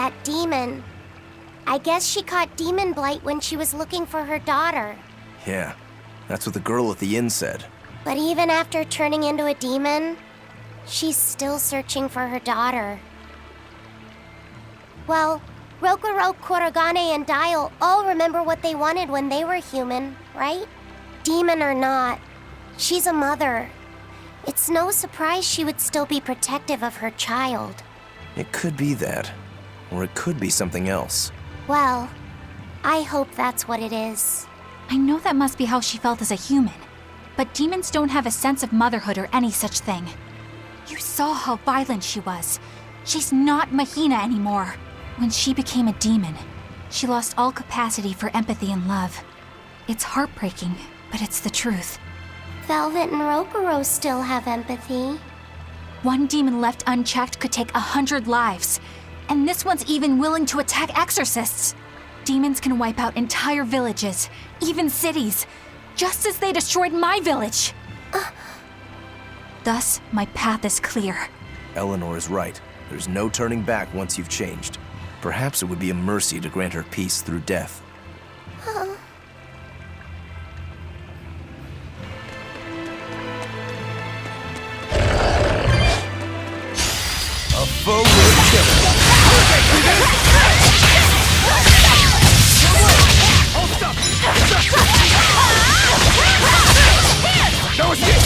that demon. I guess she caught demon blight when she was looking for her daughter. Yeah, that's what the girl at the inn said. But even after turning into a demon, she's still searching for her daughter. Well, Rokuro, Kurogane, and Dial all remember what they wanted when they were human, right? Demon or not, she's a mother. It's no surprise she would still be protective of her child. It could be that, or it could be something else. Well, I hope that's what it is. I know that must be how she felt as a human, but demons don't have a sense of motherhood or any such thing. You saw how violent she was. She's not Mahina anymore. When she became a demon, she lost all capacity for empathy and love. It's heartbreaking, but it's the truth. Velvet and Rokuro still have empathy. One demon left unchecked could take 100 lives, and this one's even willing to attack exorcists. Demons can wipe out entire villages, even cities, just as they destroyed my village. Thus, my path is clear. Eleanor is right. There's no turning back once you've changed. Perhaps it would be a mercy to grant her peace through death. A foe will kill him. Hold up! No escape!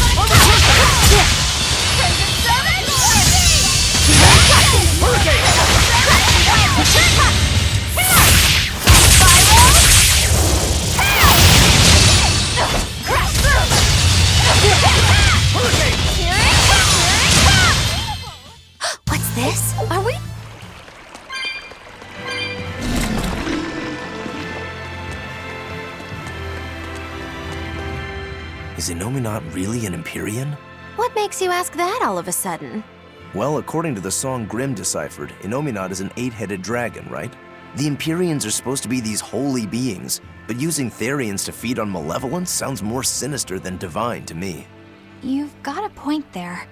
What's this? Are we? Is Innominat really an Empyrean? What makes you ask that all of a sudden? Well, according to the song Grimm deciphered, Innominat is an 8-headed dragon, right? The Empyreans are supposed to be these holy beings, but using Therians to feed on malevolence sounds more sinister than divine to me. You've got a point there.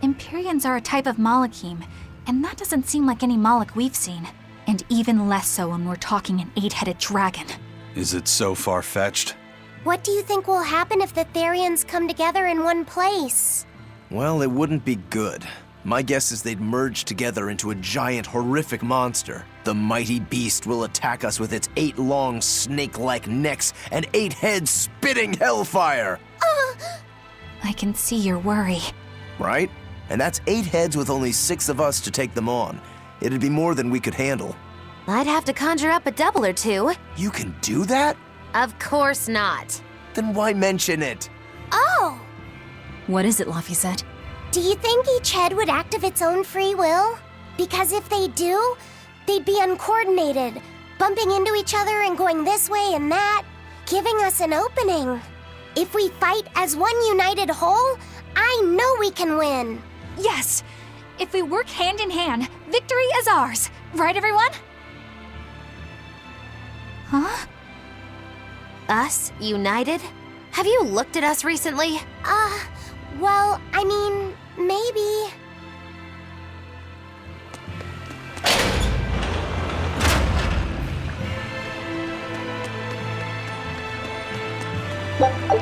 Empyreans are a type of Malachim, and that doesn't seem like any Malach we've seen. And even less so when we're talking an 8-headed dragon. Is it so far-fetched? What do you think will happen if the Therians come together in one place? Well, it wouldn't be good. My guess is they'd merge together into a giant, horrific monster. The mighty beast will attack us with its 8 long, snake-like necks and 8 heads spitting hellfire! I can see your worry. Right? And that's 8 heads with only 6 of us to take them on. It'd be more than we could handle. I'd have to conjure up a double or two. You can do that? Of course not. Then why mention it? Oh! What is it, Lafayette? Do you think each head would act of its own free will? Because if they do, they'd be uncoordinated, bumping into each other and going this way and that, giving us an opening. If we fight as one united whole, I know we can win. Yes! If we work hand in hand, victory is ours. Right, everyone? Huh? Us, united? Have you looked at us recently? Well, I mean, maybe. Whoa!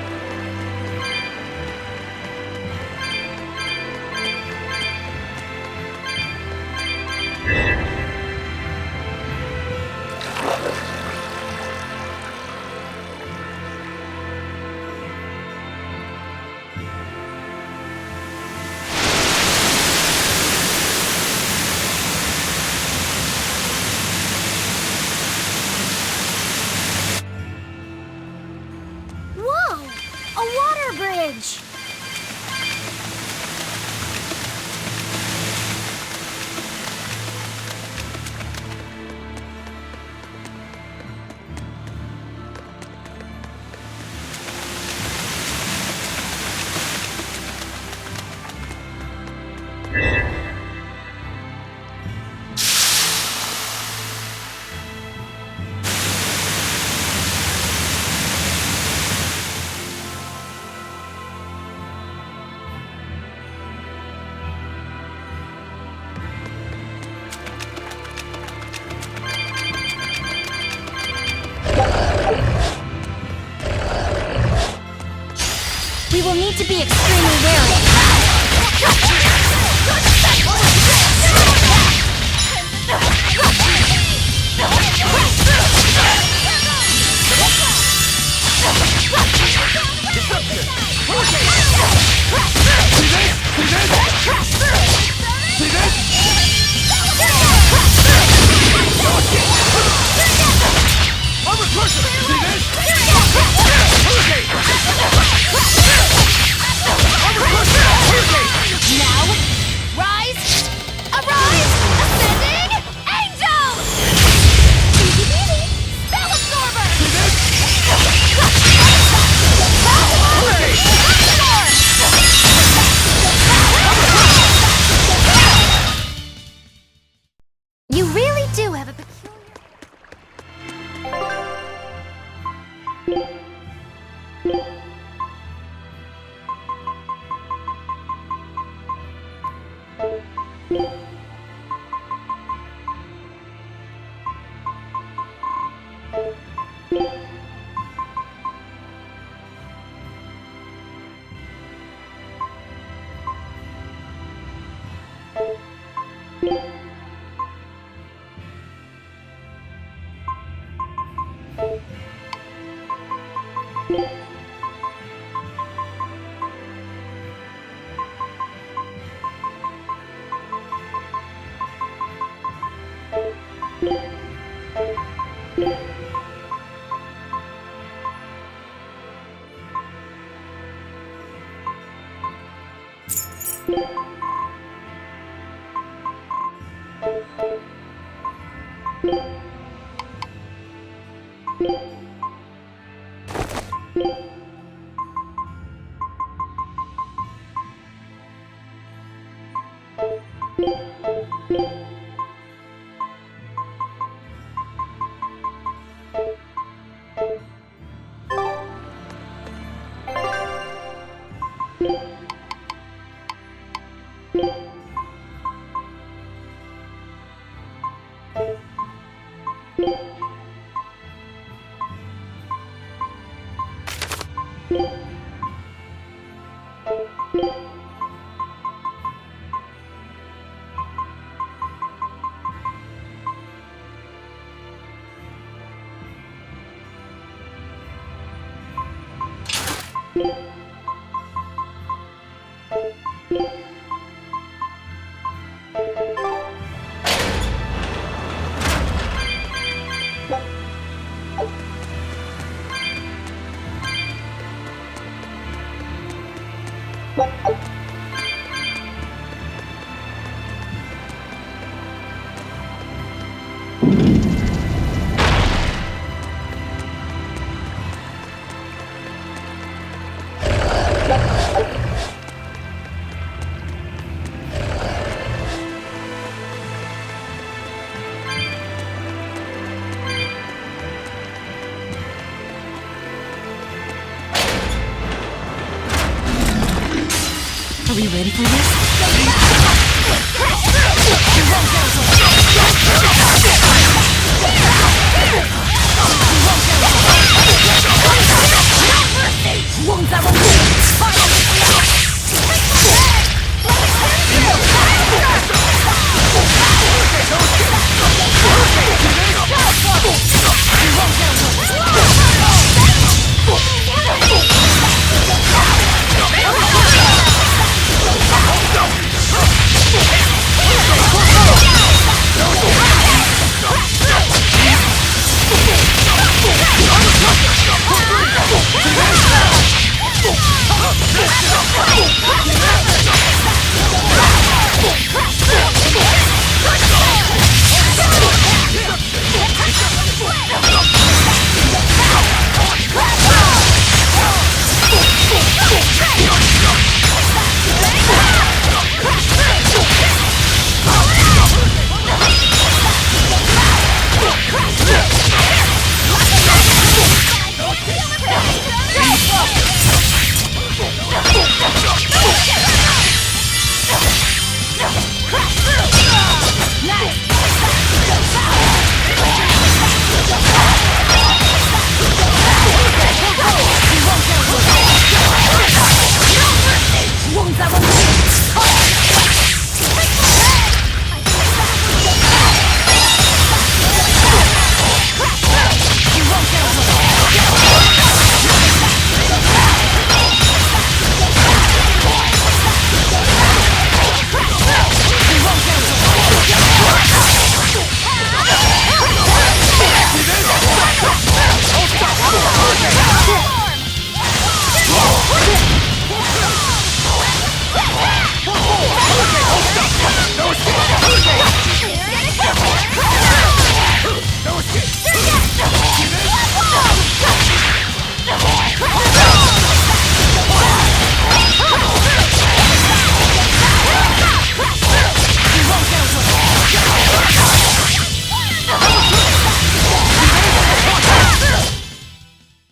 Are we ready for this?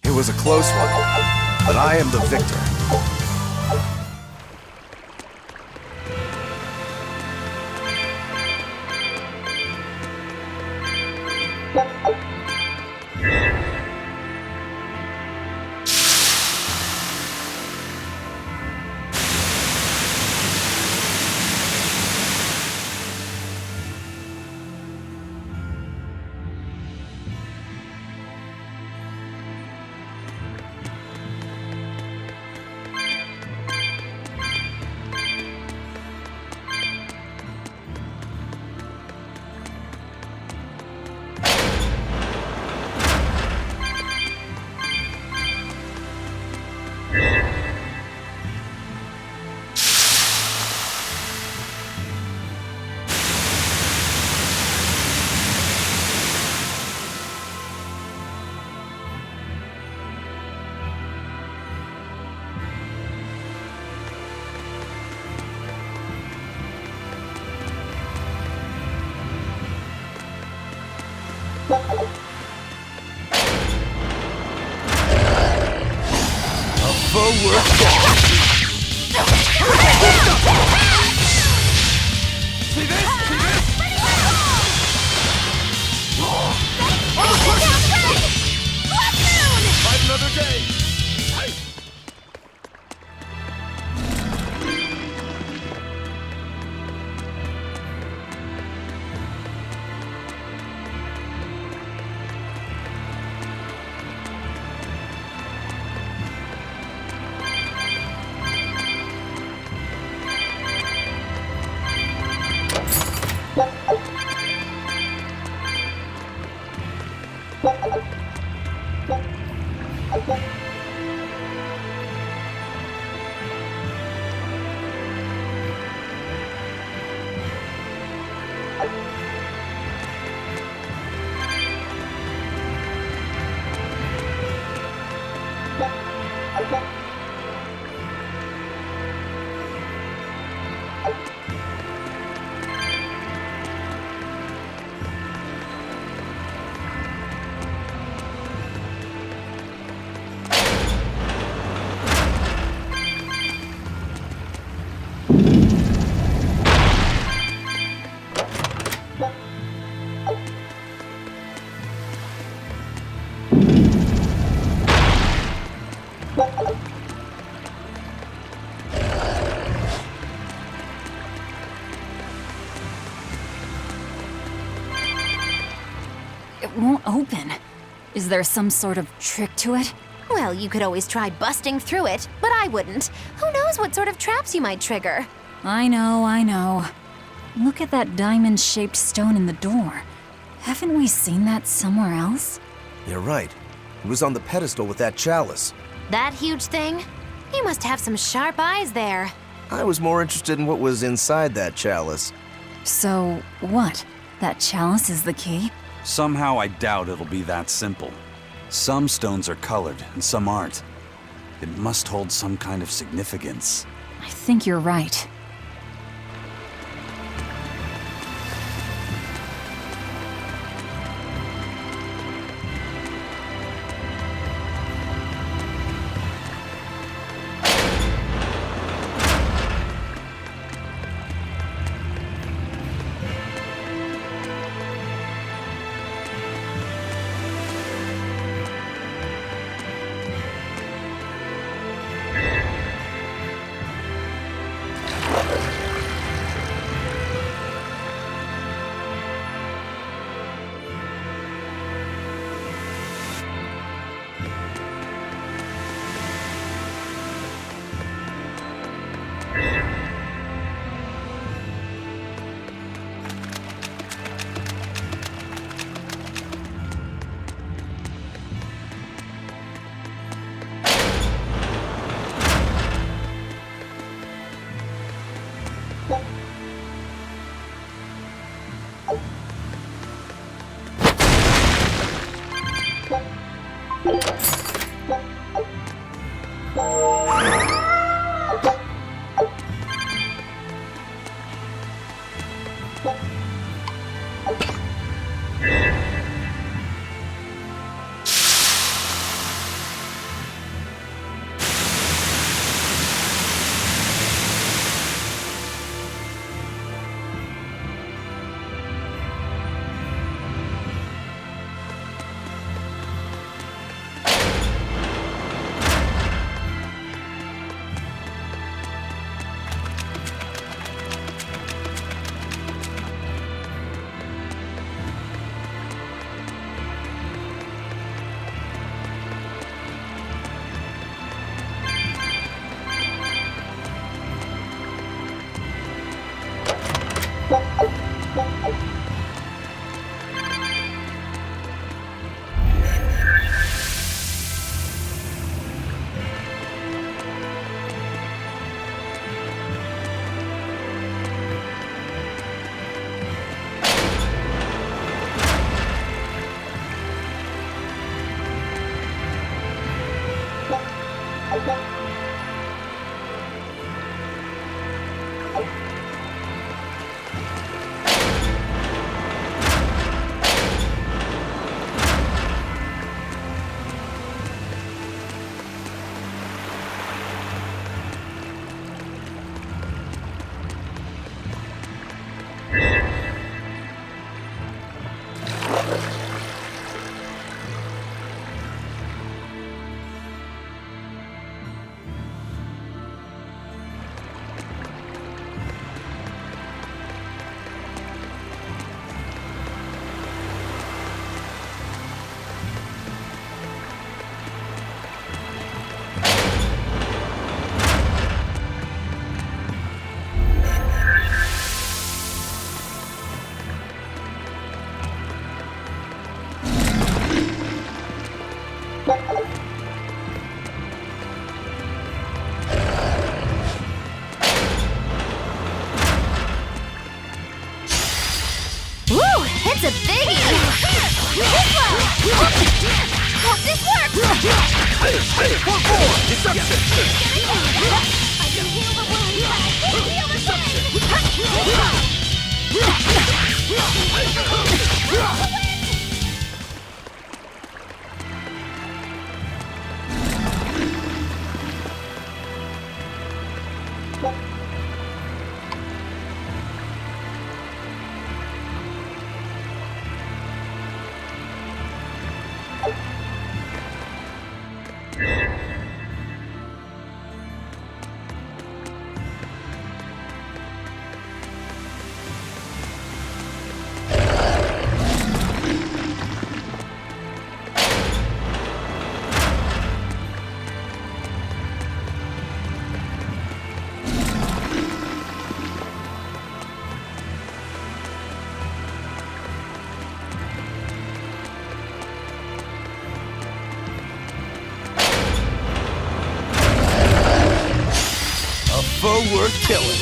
It was a close one, but I am the victor. It won't open. Is there some sort of trick to it? Well, you could always try busting through it, but I wouldn't. Who knows what sort of traps you might trigger? I know. Look at that diamond-shaped stone in the door. Haven't we seen that somewhere else? You're right. It was on the pedestal with that chalice. That huge thing? You must have some sharp eyes there. I was more interested in what was inside that chalice. So, what? That chalice is the key? Somehow I doubt it'll be that simple. Some stones are colored and some aren't. It must hold some kind of significance. I think you're right. a biggie! Hope this works! Deception! I can heal the wound, but I can't heal the pain! Foe worth killing.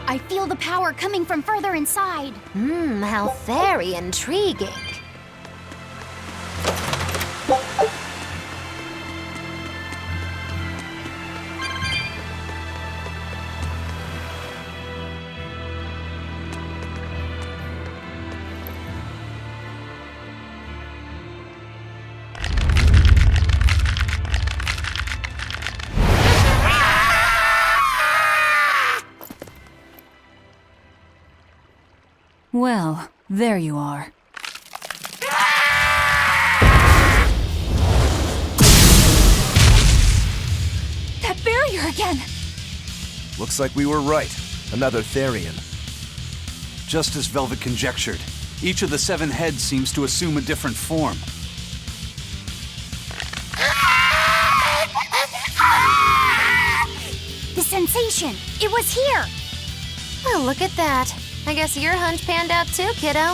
I feel the power coming from further inside. How very intriguing. Well, there you are. That barrier again! Looks like we were right. Another Therian. Just as Velvet conjectured, each of the 7 heads seems to assume a different form. The sensation! It was here! Well, look at that. I guess your hunch panned out too, kiddo.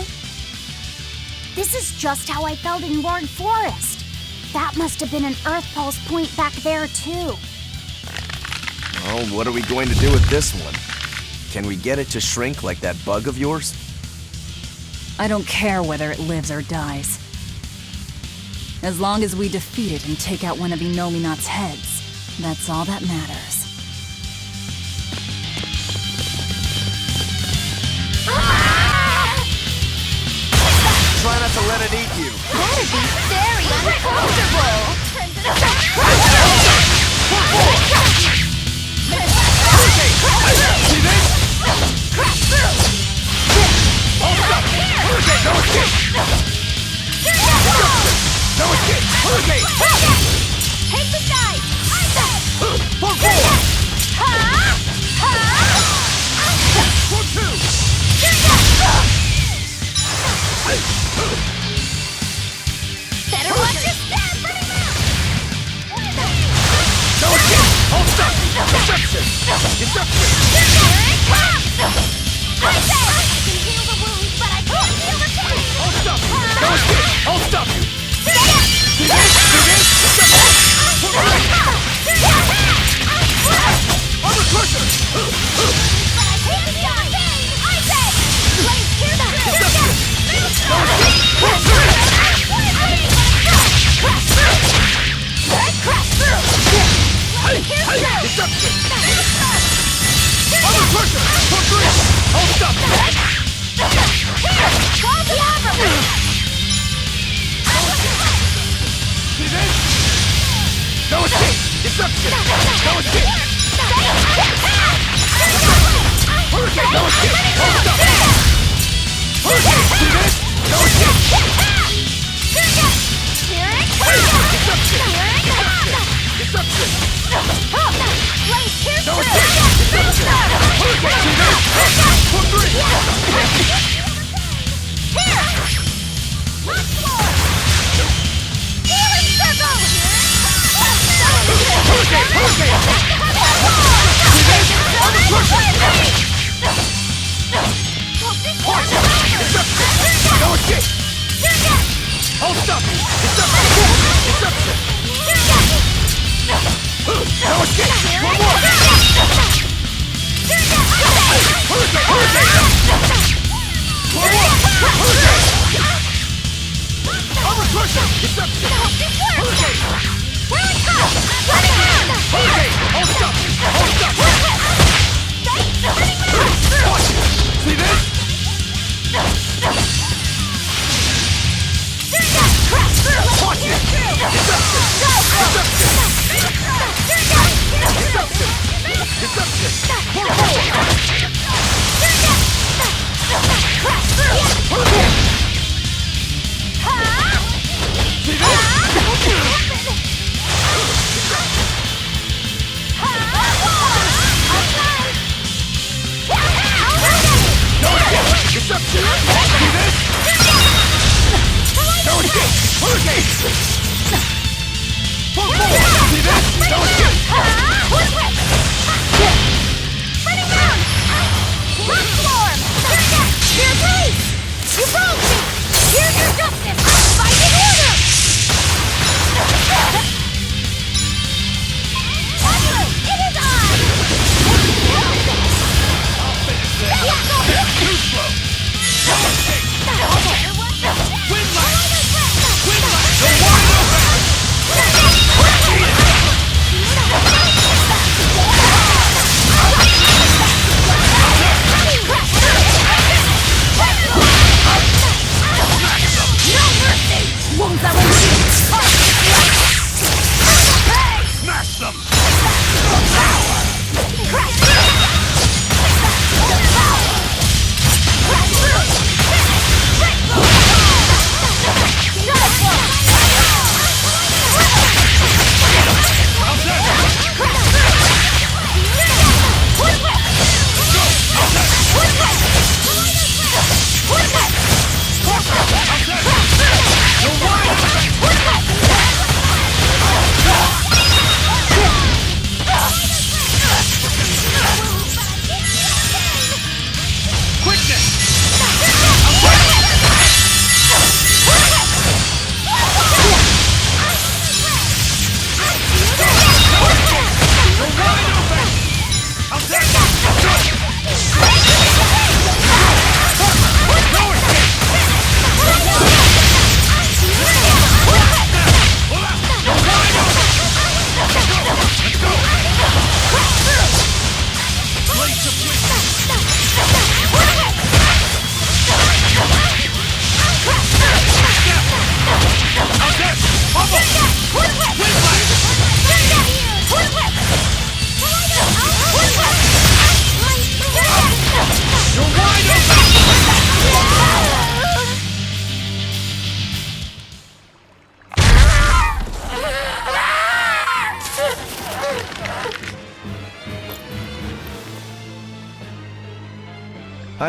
This is just how I felt in Ward Forest. That must have been an Earth Pulse point back there, too. Well, what are we going to do with this one? Can we get it to shrink like that bug of yours? I don't care whether it lives or dies. As long as we defeat it and take out one of Inominat's heads, that's all that matters. gonna need you. That'd be very uncomfortable. See this? Hold up! Hurricane! No escape! No escape! Hurricane! Take the side. I said. Pull forward! Pull two! Better watch your step. No escape! Hold stuck! Deception! Deception! I said. I can heal the wounds, but I can't heal the pain. Hold stuck! No escape! Hold stuck! See this? See this? Armor crusher! Deception! Armor crusher! For three! Hold stuck! See this? No escape! Deception! No escape! Hurricane! No escape! Hold stuck! Hurricane! See this? No escape! Deception! Deception! No escape! Deception! Hurricane! See this? For three! Hurricane! Hurricane! See this? Armor crusher! Deception! No escape! Hold stuck! Deception! Deception! No escape! One more! Hurricane! Hurricane! One more! Hurricane! Armor crusher! Deception! Hurricane! Hurricane! Hold stuck! Hold stuck! Watch! See this? Watch it! Deception! Deception! Deception! Pull forward! Hurricane! See this? No escape! Deception! See this? No escape! Hurricane! Pull forward! See this? No escape! You broke me! Here's your justice! Fighting order! It is I! Too slow! No escape! Win light! Win light! You're wide open!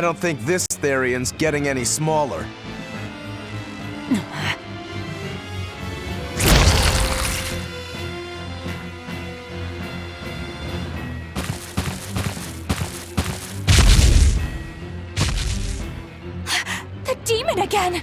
I don't think this Therian's getting any smaller. The demon again!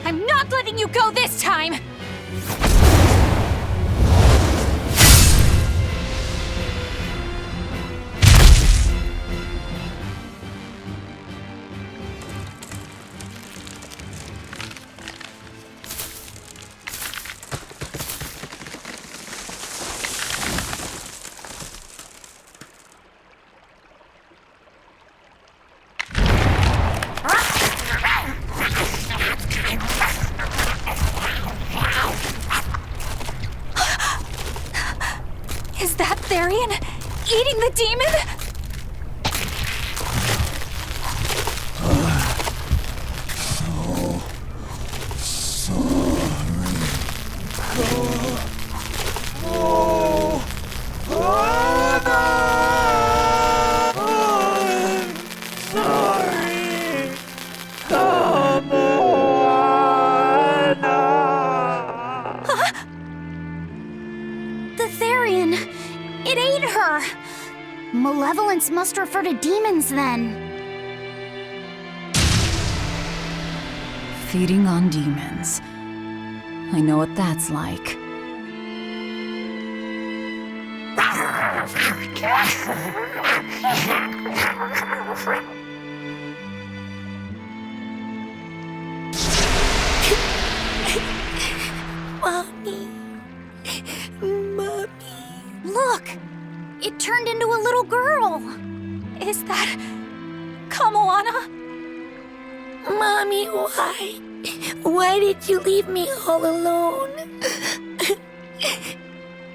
I'm not letting you go this time! Is that Therian eating the demon? The Therian! It ate her! Malevolence must refer to demons then. Feeding on demons. I know what that's like. Mommy. Look! It turned into a little girl! Is that Kamana? Mommy, why? Why did you leave me all alone?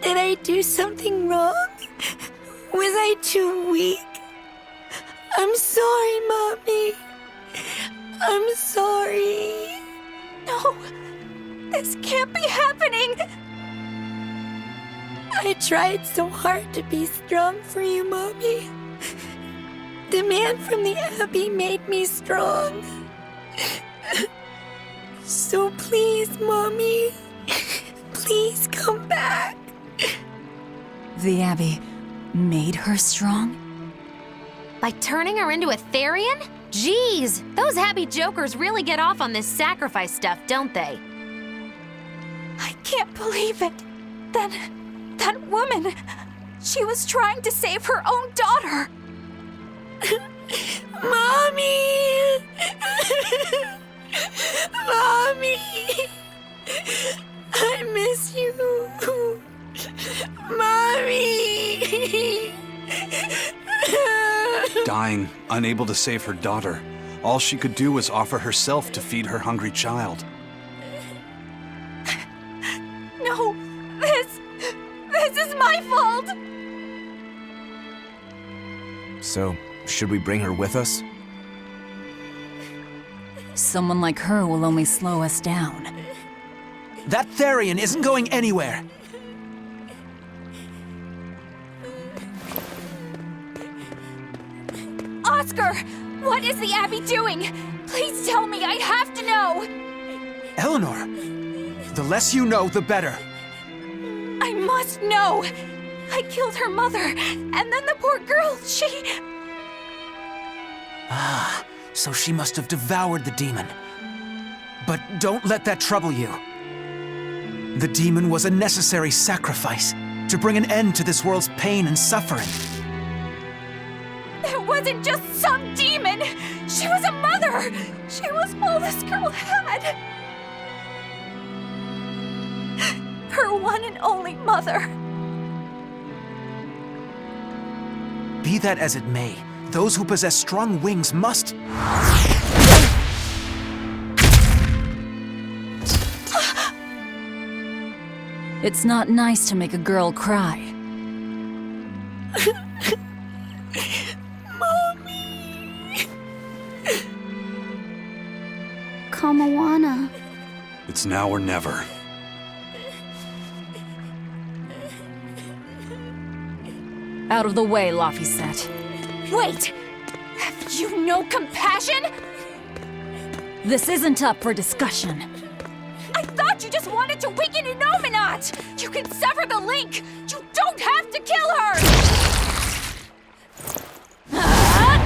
Did I do something wrong? Was I too weak? I'm sorry, Mommy. I'm sorry. No, this can't be happening. I tried so hard to be strong for you, Mommy. The man from the Abbey made me strong. So please, Mommy, please come back. The Abbey made her strong? By turning her into a Therian? Jeez, those happy jokers really get off on this sacrifice stuff, don't they? I can't believe it. Then, that woman, she was trying to save her own daughter. Mommy! Mommy! I miss you. Mommy! Dying, unable to save her daughter, all she could do was offer herself to feed her hungry child. No, this is my fault. So, should we bring her with us? Someone like her will only slow us down. That Therian isn't going anywhere. Oscar, what is the Abbey doing? Please tell me, I have to know. Eleanor, the less you know, the better. I must know. I killed her mother, and then the poor girl, she... Ah, so she must have devoured the demon. But don't let that trouble you. The demon was a necessary sacrifice to bring an end to this world's pain and suffering. It wasn't just some demon. She was a mother. She was all this girl had. Her one and only mother. Be that as it may, those who possess strong wings must... It's not nice to make a girl cry. Mommy! Kamana. It's now or never. Out of the way, Laphicet. Wait! Have you no compassion? This isn't up for discussion. I thought you just wanted to weaken Innominat! You can sever the link! You don't have to kill her! Velvet!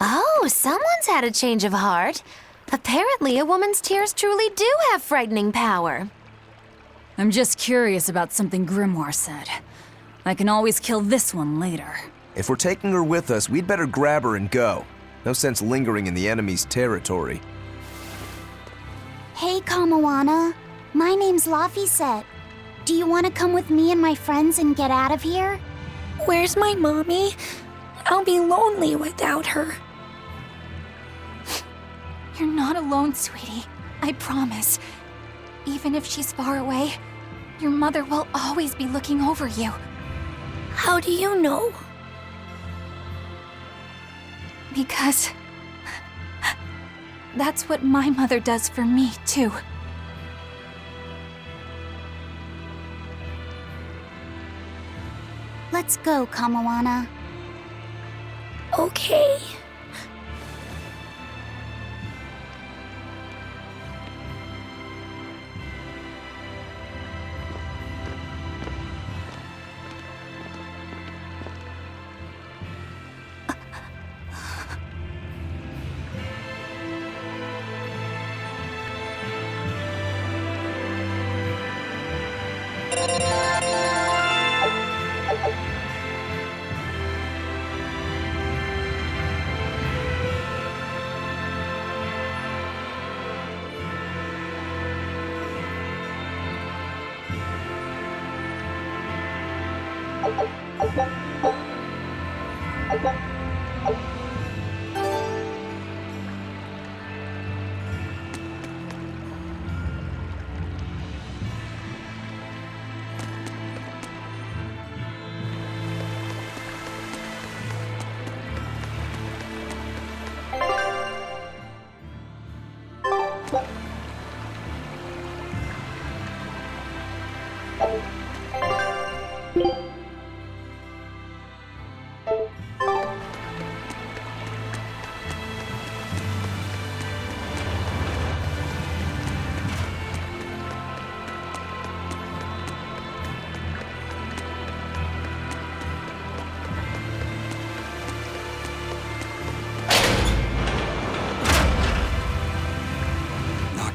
Oh, someone's had a change of heart. Apparently, a woman's tears truly do have frightening power. I'm just curious about something Grimoire said. I can always kill this one later. If we're taking her with us, we'd better grab her and go. No sense lingering in the enemy's territory. Hey, Kamana. My name's Laphicet. Do you want to come with me and my friends and get out of here? Where's my mommy? I'll be lonely without her. You're not alone, sweetie. I promise. Even if she's far away, your mother will always be looking over you. How do you know? Because that's what my mother does for me, too. Let's go, Kamana. Okay.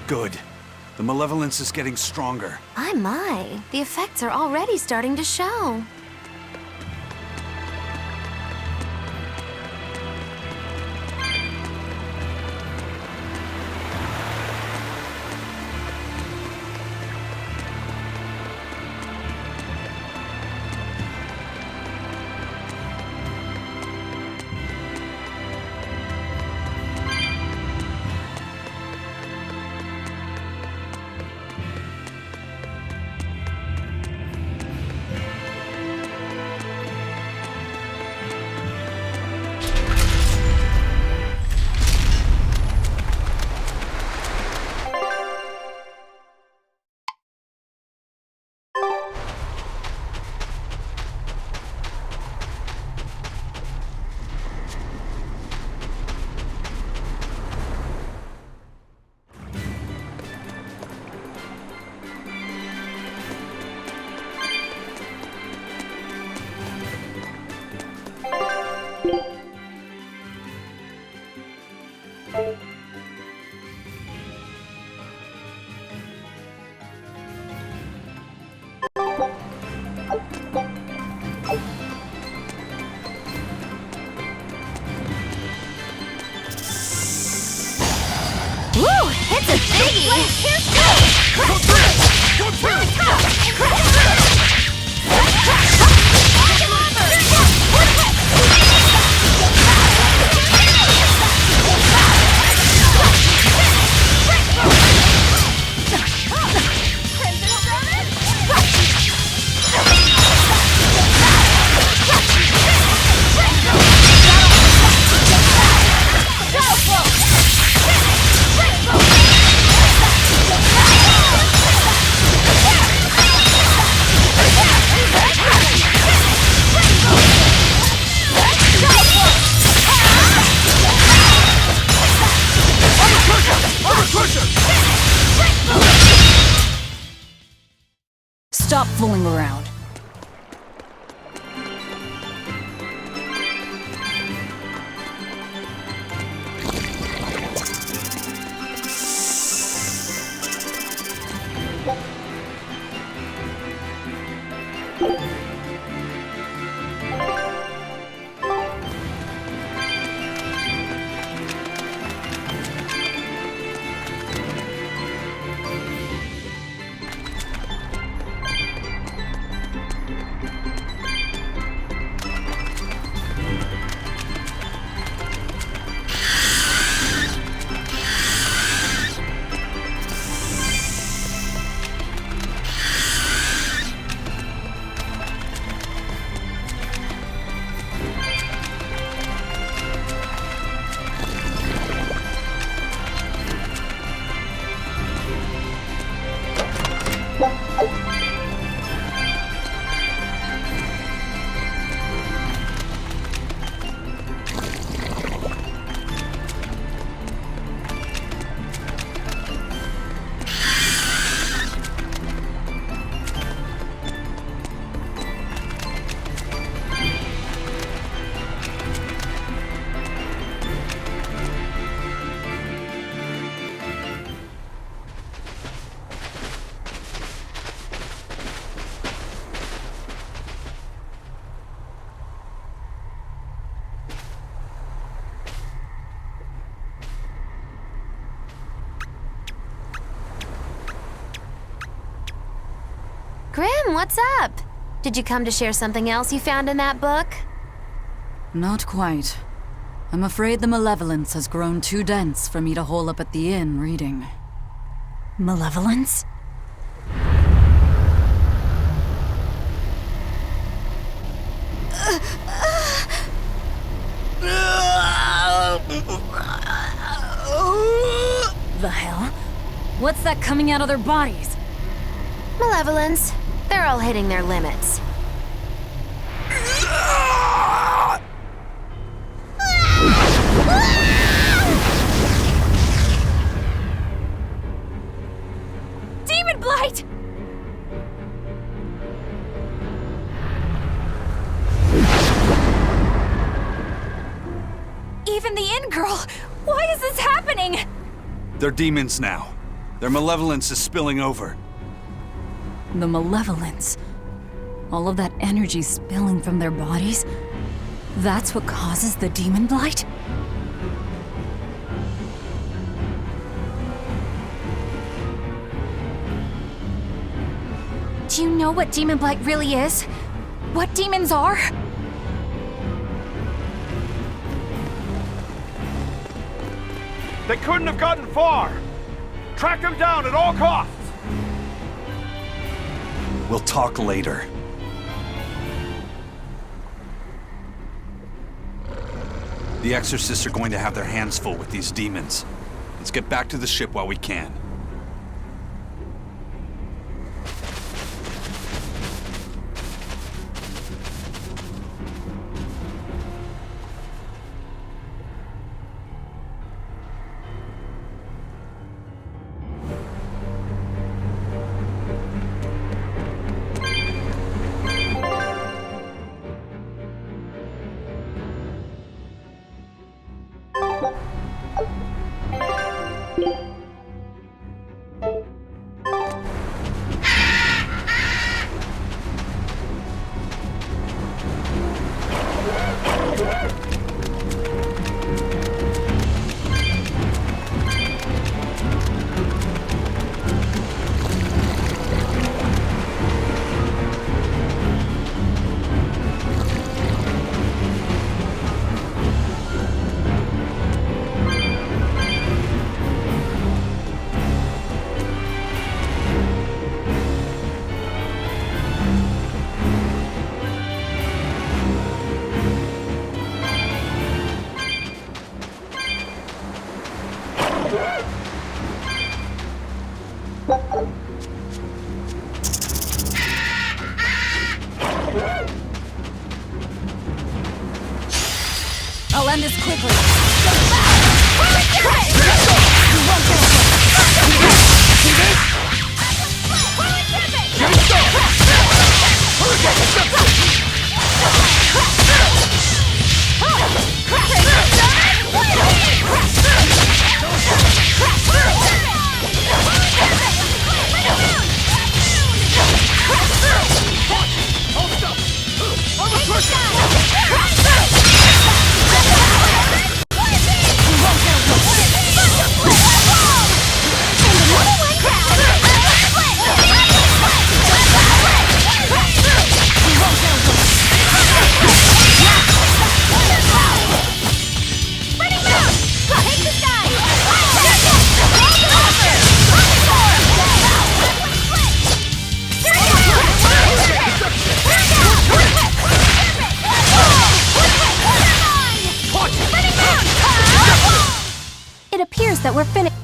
Good. The malevolence is getting stronger. My. The effects are already starting to show. stop fooling around. Grim, what's up? Did you come to share something else you found in that book? Not quite. I'm afraid the malevolence has grown too dense for me to hole up at the inn reading. Malevolence? The hell? What's that coming out of their bodies? Malevolence. They're all hitting their limits. Demon Blight! Even the inn girl! Why is this happening? They're demons now. Their malevolence is spilling over. The malevolence. All of that energy spilling from their bodies? That's what causes the demon blight? Do you know what demon blight really is? What demons are? They couldn't have gotten far. Track them down at all costs. We'll talk later. The exorcists are going to have their hands full with these demons. Let's get back to the ship while we can. I'll end this quickly. Get promise that we're finished.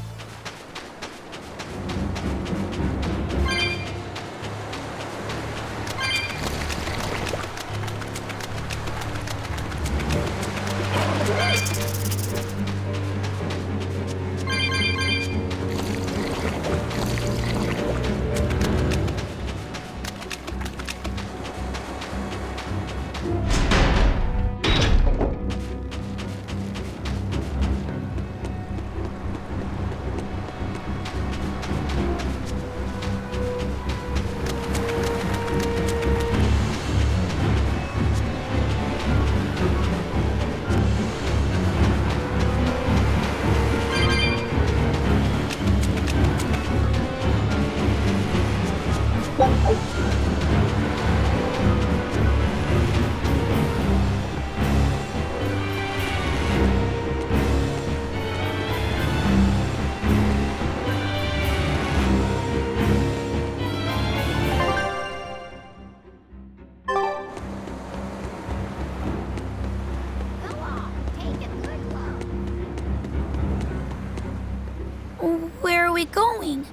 Where are we going?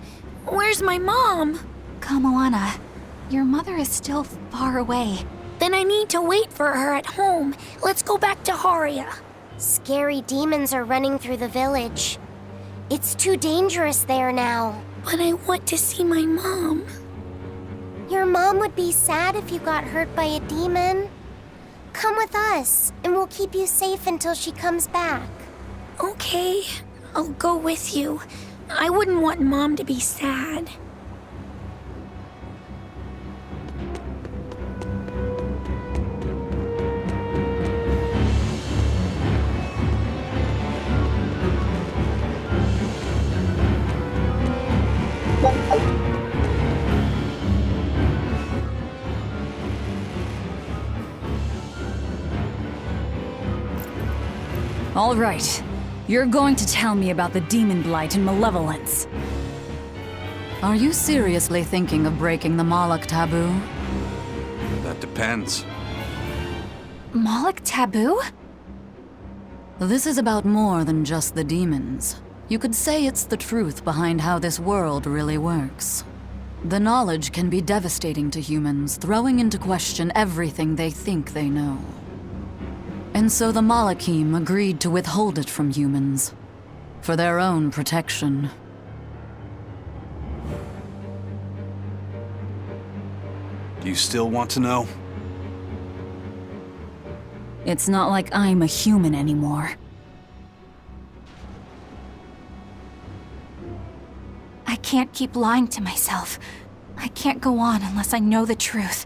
Where's my mom? Kamana, your mother is still far away. Then I need to wait for her at home. Let's go back to Haria. Scary demons are running through the village. It's too dangerous there now. But I want to see my mom. Your mom would be sad if you got hurt by a demon. Come with us, and we'll keep you safe until she comes back. Okay, I'll go with you. I wouldn't want Mom to be sad. All right. You're going to tell me about the demon blight and malevolence. Are you seriously thinking of breaking the Moloch taboo? That depends. Moloch taboo? This is about more than just the demons. You could say it's the truth behind how this world really works. The knowledge can be devastating to humans, throwing into question everything they think they know. And so the Malachim agreed to withhold it from humans, for their own protection. Do you still want to know? It's not like I'm a human anymore. I can't keep lying to myself. I can't go on unless I know the truth.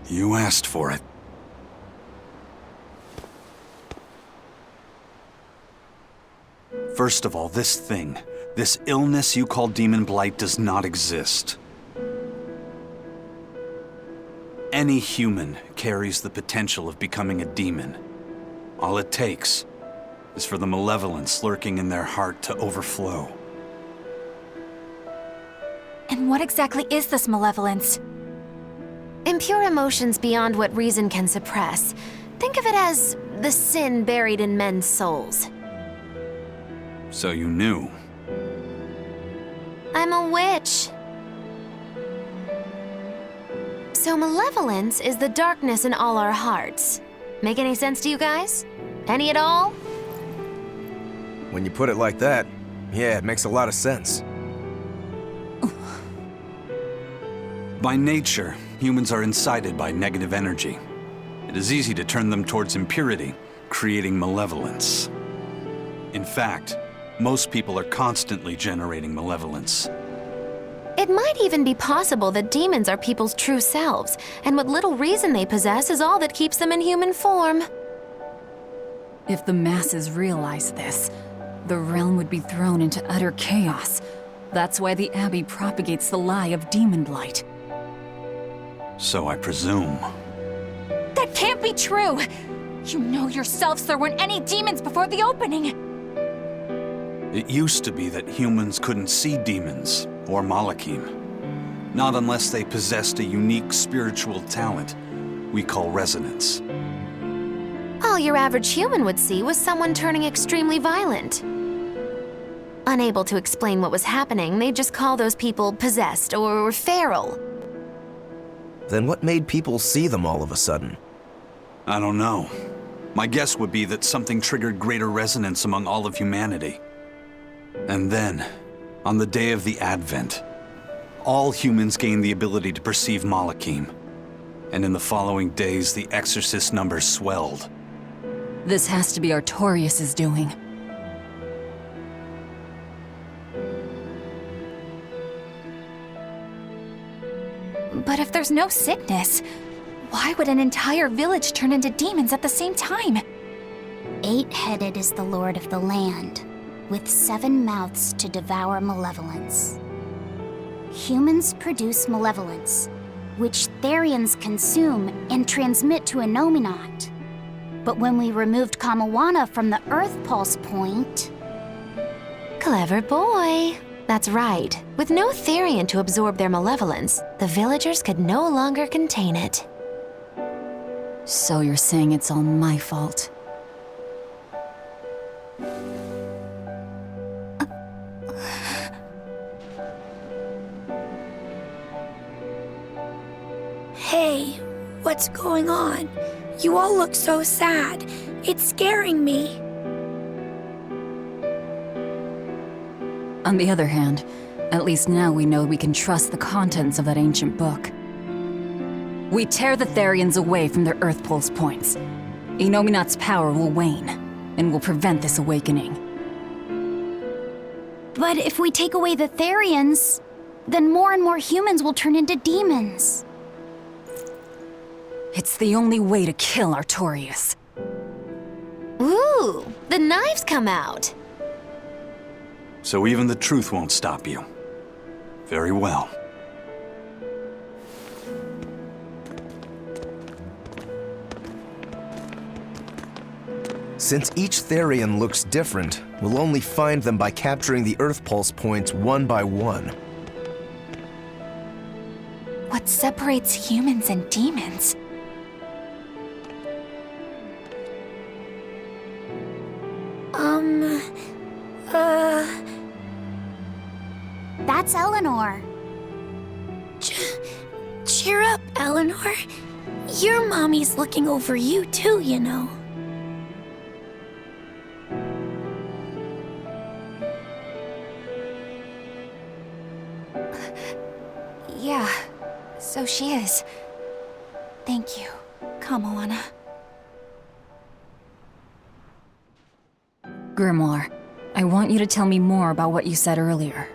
You asked for it. First of all, this illness you call demon blight does not exist. Any human carries the potential of becoming a demon. All it takes is for the malevolence lurking in their heart to overflow. And what exactly is this malevolence? Impure emotions beyond what reason can suppress. Think of it as the sin buried in men's souls. So you knew. I'm a witch. So malevolence is the darkness in all our hearts. Make any sense to you guys? Any at all? When you put it like that, yeah, it makes a lot of sense. By nature, humans are incited by negative energy. It is easy to turn them towards impurity, creating malevolence. In fact, most people are constantly generating malevolence. It might even be possible that demons are people's true selves, and what little reason they possess is all that keeps them in human form. If the masses realize this, the realm would be thrown into utter chaos. That's why the Abbey propagates the lie of demon blight. So I presume. That can't be true! You know yourselves there weren't any demons before the opening! It used to be that humans couldn't see demons, or Malachim. Not unless they possessed a unique spiritual talent we call resonance. Oh your average human would see was someone turning extremely violent. Unable to explain what was happening, they'd just call those people possessed or feral. Then what made people see them all of a sudden? I don't know. My guess would be that something triggered greater resonance among all of humanity. And then, on the day of the Advent, all humans gained the ability to perceive Malachim. And in the following days, the exorcist numbers swelled. This has to be Artorius' doing. But if there's no sickness, why would an entire village turn into demons at the same time? 8-headed is the lord of the land, with 7 mouths to devour malevolence. Humans produce malevolence, which Therians consume and transmit to Innominat. But when we removed Kamana from the Earth Pulse point... Clever boy. That's right. With no Therian to absorb their malevolence, the villagers could no longer contain it. So you're saying it's all my fault? Hey, what's going on? You all look so sad. It's scaring me. On the other hand, at least now we know we can trust the contents of that ancient book. We tear the Therians away from their Earth Pulse points. Innominat's power will wane, and will prevent this awakening. But if we take away the Therians, then more and more humans will turn into demons. It's the only way to kill Artorius. Ooh, the knives come out. So even the truth won't stop you. Very well. Since each Therian looks different, we'll only find them by capturing the Earth Pulse points one by one. What separates humans and demons? That's Eleanor. Cheer up, Eleanor. Your mommy's looking over you too, you know. Yeah, so she is. Thank you, Kamana. Grimoire, I want you to tell me more about what you said earlier.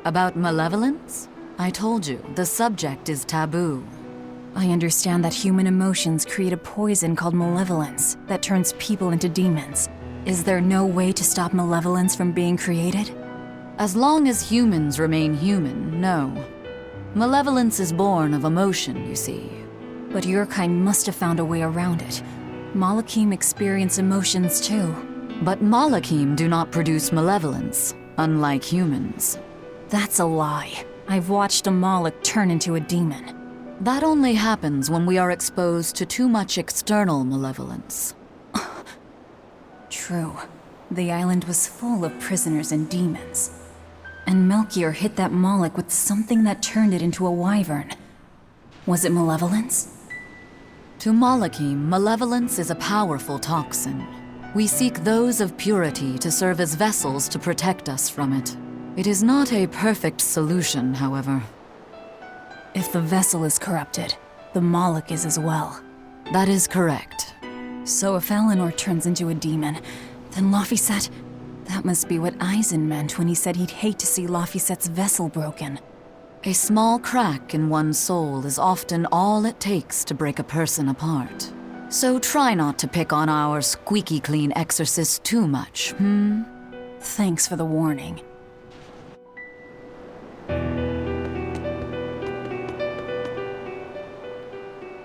About malevolence? I told you, the subject is taboo. I understand that human emotions create a poison called malevolence that turns people into demons. Is there no way to stop malevolence from being created? As long as humans remain human, no. Malevolence is born of emotion, you see. But your kind must have found a way around it. Malachim experience emotions too. But Malachim do not produce malevolence, unlike humans. That's a lie. I've watched a Malak turn into a demon. That only happens when we are exposed to too much external malevolence. True. The island was full of prisoners and demons. And Melchior hit that Malak with something that turned it into a wyvern. Was it malevolence? To Malachim, malevolence is a powerful toxin. We seek those of purity to serve as vessels to protect us from it. It is not a perfect solution, however. If the vessel is corrupted, the Malak is as well. That is correct. So if Eleanor turns into a demon, then Laphicet... That must be what Eisen meant when he said he'd hate to see Laphicet's vessel broken. A small crack in one's soul is often all it takes to break a person apart. So try not to pick on our squeaky clean exorcist too much, Thanks for the warning.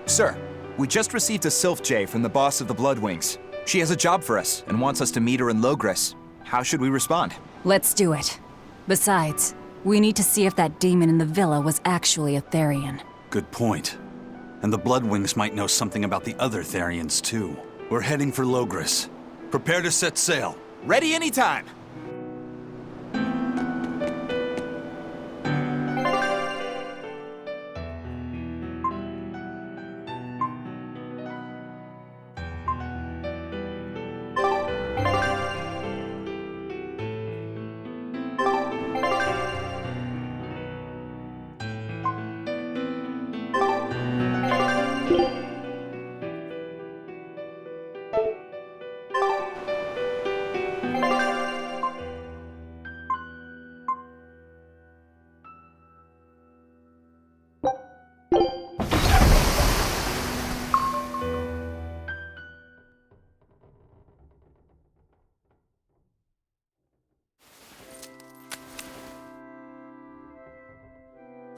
Sir, we just received a Sylph J from the boss of the Bloodwings. She has a job for us and wants us to meet her in Logres. How should we respond? Let's do it. Besides, we need to see if that demon in the villa was actually a Therian. Good point. And the Bloodwings might know something about the other Therians too. We're heading for Logres. Prepare to set sail. Ready anytime.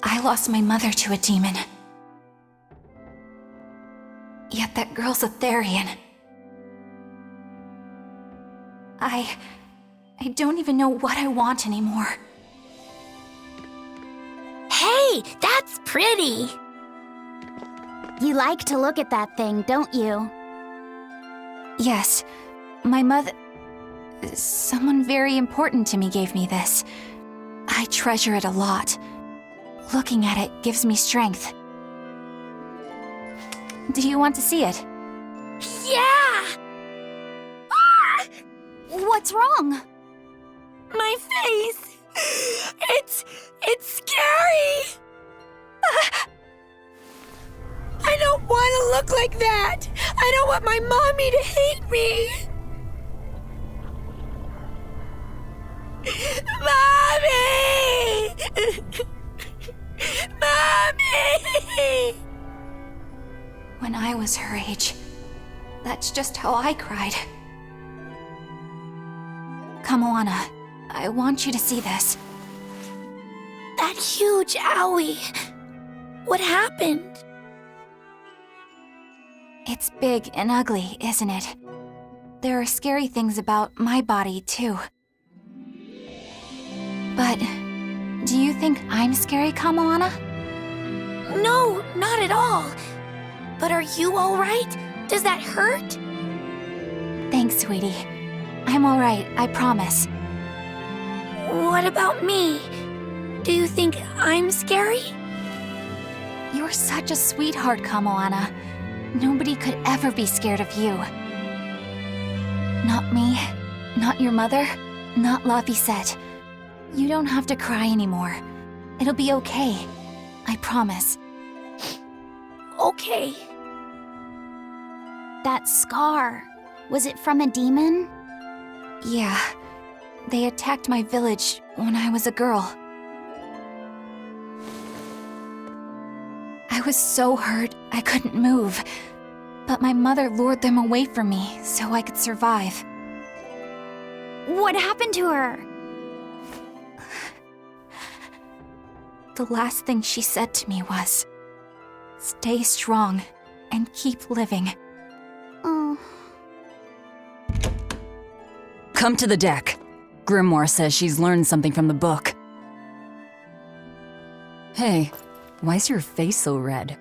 I lost my mother to a demon. Yet that girl's a Therian. I don't even know what I want anymore. Hey, that's pretty! You like to look at that thing, don't you? Yes, my mother... Someone very important to me gave me this. I treasure it a lot. Looking at it gives me strength. Do you want to see it? Yeah! Ah! What's wrong? My face! It's scary! I don't want to look like that! I don't want my mommy to hate me! Mommy! Mommy! When I was her age, that's just how I cried. Kamana, I want you to see this. That huge owie. What happened? It's big and ugly, isn't it? There are scary things about my body, too. But do you think I'm scary, Kamana? No, not at all. But are you all right? Does that hurt? Thanks, sweetie. I'm all right, I promise. What about me? Do you think I'm scary? You're such a sweetheart, Kamana. Nobody could ever be scared of you. Not me, not your mother, not Laphicet. You don't have to cry anymore. It'll be okay. I promise. Okay. That scar, was it from a demon? Yeah. They attacked my village when I was a girl. I was so hurt I couldn't move. But my mother lured them away from me so I could survive. What happened to her? The last thing she said to me was, "Stay strong and keep living." Oh. Come to the deck. Grimoire says she's learned something from the book. Hey, why's your face so red?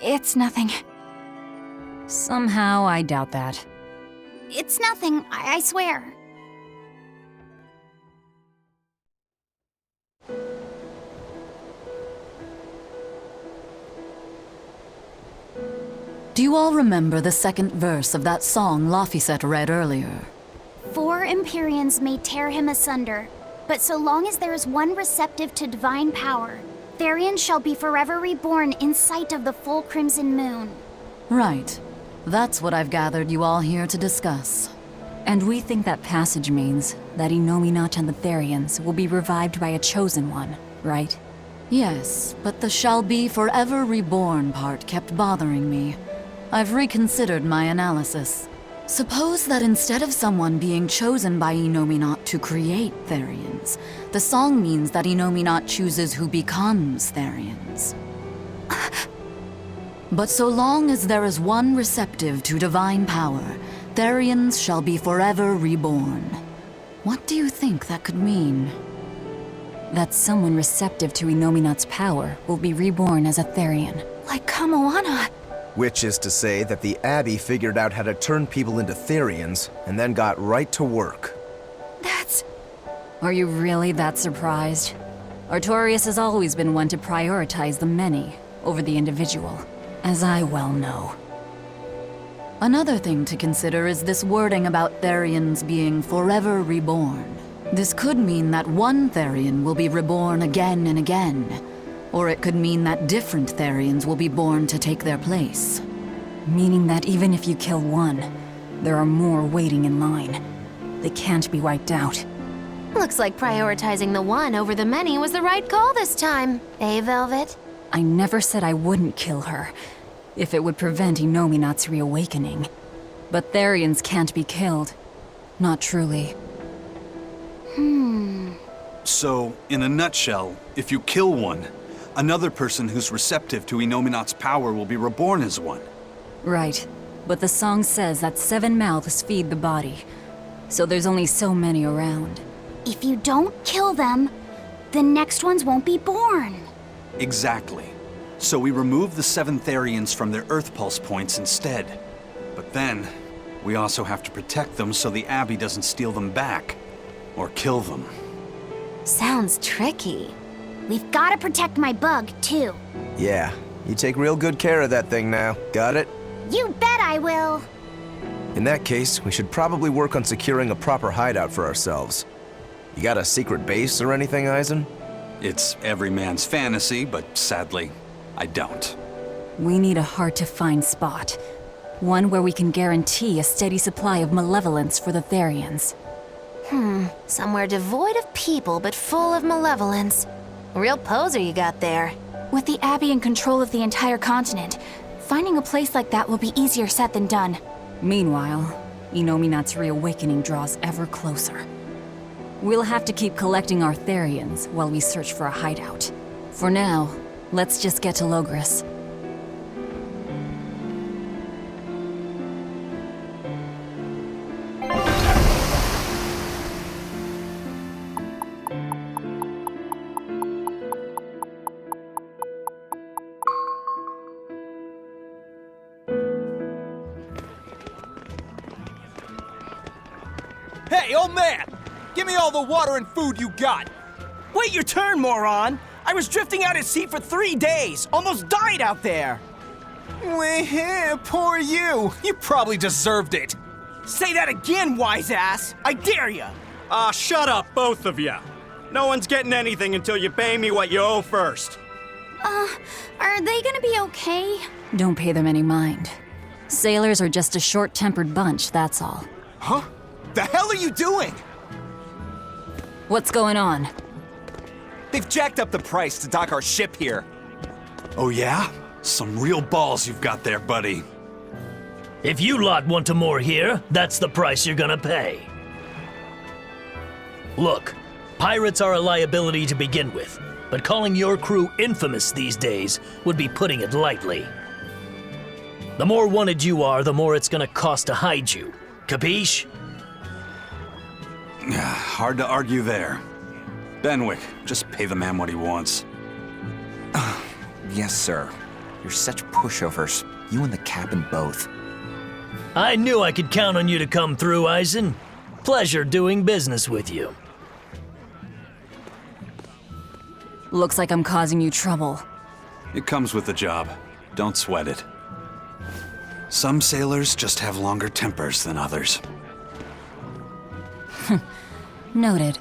It's nothing. Somehow, I doubt that. It's nothing, I swear. Do you all remember the second verse of that song Laphicet read earlier? 4 Empyreans may tear him asunder, but so long as there is one receptive to divine power, Therian shall be forever reborn in sight of the full crimson moon. Right. That's what I've gathered you all here to discuss. And we think that passage means that Innominat and the Therians will be revived by a chosen one, right? Yes, but the shall be forever reborn part kept bothering me. I've reconsidered my analysis. Suppose that instead of someone being chosen by Innominat to create Therians, the song means that Innominat chooses who becomes Therians. But so long as there is one receptive to divine power, Therians shall be forever reborn. What do you think that could mean? That someone receptive to Innominat's power will be reborn as a Therian. Like Kamana. Which is to say that the Abbey figured out how to turn people into Therians, and then got right to work. That's... Are you really that surprised? Artorias has always been one to prioritize the many over the individual, as I well know. Another thing to consider is this wording about Therians being forever reborn. This could mean that one Therian will be reborn again and again, or it could mean that different Therians will be born to take their place. Meaning that even if you kill one, there are more waiting in line. They can't be wiped out. Looks like prioritizing the one over the many was the right call this time, eh, Velvet? I never said I wouldn't kill her, if it would prevent Inominat's reawakening. But Therians can't be killed. Not truly. So, in a nutshell, if you kill one, another person who's receptive to Inominat's power will be reborn as one. Right. But the song says that 7 mouths feed the body. So there's only so many around. If you don't kill them, the next ones won't be born. Exactly. So we remove the 7 Therians from their Earth Pulse points instead. But then, we also have to protect them so the Abbey doesn't steal them back. Or kill them. Sounds tricky. We've got to protect my bug, too. Yeah, you take real good care of that thing now. Got it? You bet I will. In that case, we should probably work on securing a proper hideout for ourselves. You got a secret base or anything, Eisen? It's every man's fantasy, but sadly, I don't. We need a hard-to-find spot. One where we can guarantee a steady supply of malevolence for the Therians. Somewhere devoid of people but full of malevolence. Real poser you got there. With the Abbey in control of the entire continent, finding a place like that will be easier said than done. Meanwhile, Inominat's reawakening draws ever closer. We'll have to keep collecting our Therians while we search for a hideout. For now, let's just get to Logres. Hey, old man! Give me all the water and food you got! Wait your turn, moron! I was drifting out at sea for 3 days! Almost died out there! Poor you! You probably deserved it! Say that again, wise ass! I dare ya! Shut up, both of you. No one's getting anything until you pay me what you owe first. Are they gonna be okay? Don't pay them any mind. Sailors are just a short-tempered bunch, that's all. Huh? The hell are you doing? What's going on? They've jacked up the price to dock our ship here. Oh yeah? Some real balls you've got there, buddy. If you lot want to moor here, that's the price you're gonna pay. Look, pirates are a liability to begin with, but calling your crew infamous these days would be putting it lightly. The more wanted you are, the more it's gonna cost to hide you. Capiche? Hard to argue there. Benwick, just pay the man what he wants. Yes, sir. You're such pushovers. You and the captain both. I knew I could count on you to come through, Eisen. Pleasure doing business with you. Looks like I'm causing you trouble. It comes with the job. Don't sweat it. Some sailors just have longer tempers than others. Noted.